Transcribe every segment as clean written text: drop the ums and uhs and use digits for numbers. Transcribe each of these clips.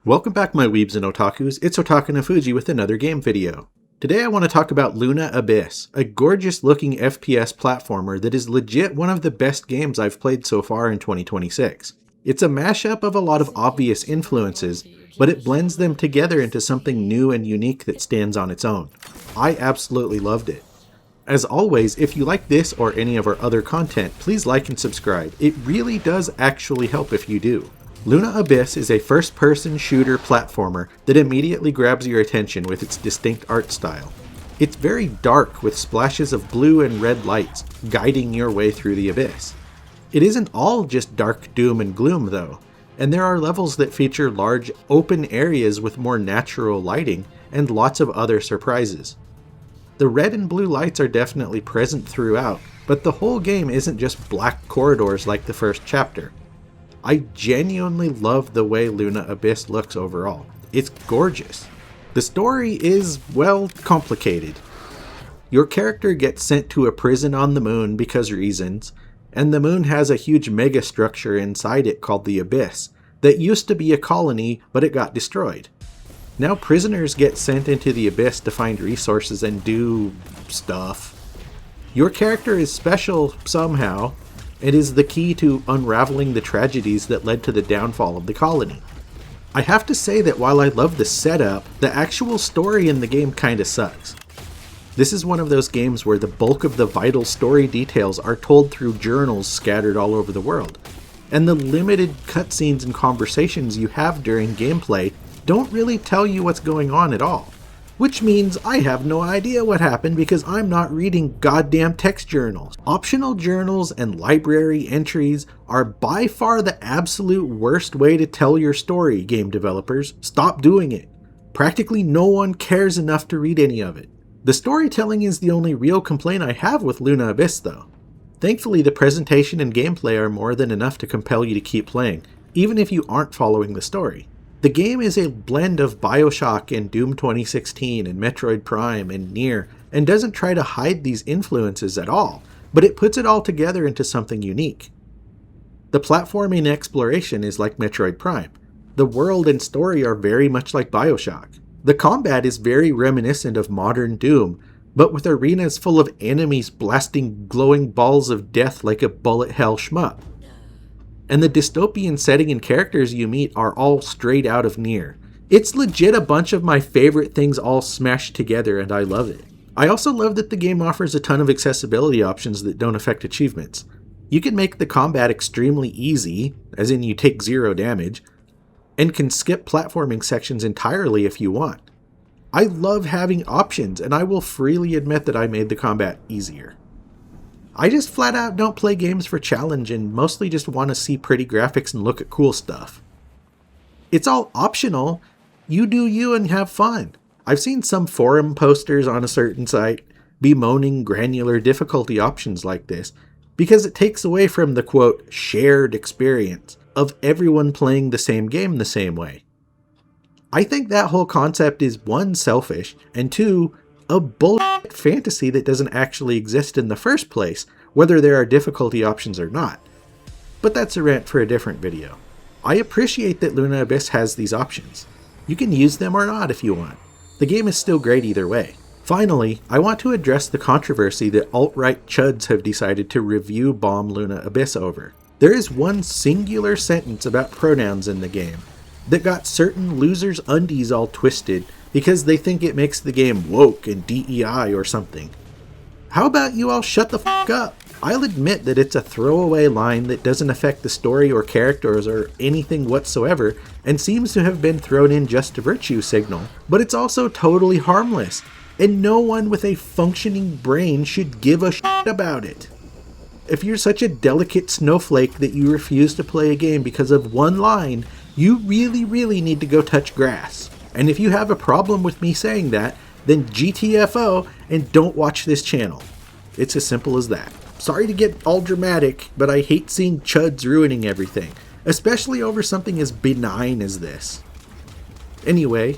Welcome back my weebs and otakus, it's Otakunofuji with another game video. Today I want to talk about Luna Abyss, a gorgeous looking FPS platformer that is legit one of the best games I've played so far in 2026. It's a mashup of a lot of obvious influences, but it blends them together into something new and unique that stands on its own. I absolutely loved it. As always, if you like this or any of our other content, please like and subscribe. It really does actually help if you do. Luna Abyss is a first-person shooter platformer that immediately grabs your attention with its distinct art style. It's very dark with splashes of blue and red lights guiding your way through the abyss. It isn't all just dark doom and gloom though, and there are levels that feature large open areas with more natural lighting and lots of other surprises. The red and blue lights are definitely present throughout, but the whole game isn't just black corridors like the first chapter. I genuinely love the way Luna Abyss looks overall. It's gorgeous. The story is, well, complicated. Your character gets sent to a prison on the moon because reasons, and the moon has a huge megastructure inside it called the Abyss that used to be a colony, but it got destroyed. Now prisoners get sent into the Abyss to find resources and do stuff. Your character is special somehow. It is the key to unraveling the tragedies that led to the downfall of the colony. I have to say that while I love the setup, the actual story in the game kinda sucks. This is one of those games where the bulk of the vital story details are told through journals scattered all over the world, and the limited cutscenes and conversations you have during gameplay don't really tell you what's going on at all. Which means I have no idea what happened because I'm not reading goddamn text journals. Optional journals and library entries are by far the absolute worst way to tell your story, game developers. Stop doing it. Practically no one cares enough to read any of it. The storytelling is the only real complaint I have with Luna Abyss though. Thankfully the presentation and gameplay are more than enough to compel you to keep playing, even if you aren't following the story. The game is a blend of BioShock and Doom 2016 and Metroid Prime and Nier, and doesn't try to hide these influences at all, but it puts it all together into something unique. The platforming exploration is like Metroid Prime. The world and story are very much like BioShock. The combat is very reminiscent of modern Doom, but with arenas full of enemies blasting glowing balls of death like a bullet hell shmup. And the dystopian setting and characters you meet are all straight out of Nier. It's legit a bunch of my favorite things all smashed together and I love it. I also love that the game offers a ton of accessibility options that don't affect achievements. You can make the combat extremely easy, as in you take 0 damage, and can skip platforming sections entirely if you want. I love having options and I will freely admit that I made the combat easier. I just flat out don't play games for challenge and mostly just want to see pretty graphics and look at cool stuff. It's all optional. You do you and have fun. I've seen some forum posters on a certain site bemoaning granular difficulty options like this because it takes away from the quote shared experience of everyone playing the same game the same way. I think that whole concept is 1, selfish, and 2, a bullshit fantasy that doesn't actually exist in the first place, whether there are difficulty options or not. But that's a rant for a different video. I appreciate that Luna Abyss has these options. You can use them or not if you want. The game is still great either way. Finally, I want to address the controversy that alt-right chuds have decided to review bomb Luna Abyss over. There is one singular sentence about pronouns in the game that got certain losers' undies all twisted because they think it makes the game woke and DEI or something. How about you all shut the fuck up? I'll admit that it's a throwaway line that doesn't affect the story or characters or anything whatsoever and seems to have been thrown in just a virtue signal, but it's also totally harmless, and no one with a functioning brain should give a shit about it. If you're such a delicate snowflake that you refuse to play a game because of one line, you really need to go touch grass. And if you have a problem with me saying that, then GTFO and don't watch this channel. It's as simple as that. Sorry to get all dramatic, but I hate seeing chuds ruining everything, especially over something as benign as this. Anyway,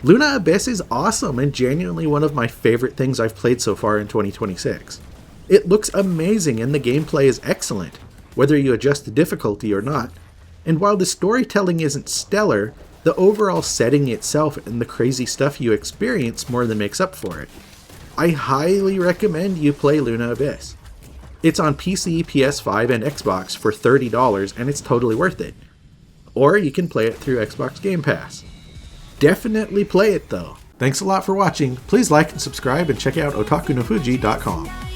Luna Abyss is awesome and genuinely one of my favorite things I've played so far in 2026. It looks amazing and the gameplay is excellent, whether you adjust the difficulty or not, and while the storytelling isn't stellar, The overall setting itself and the crazy stuff you experience more than makes up for it. I highly recommend you play Luna Abyss. It's on PC, PS5, and Xbox for $30, and it's totally worth it. Or you can play it through Xbox Game Pass. Definitely play it though. Thanks a lot for watching. Please like and subscribe and check out otakunofuji.com.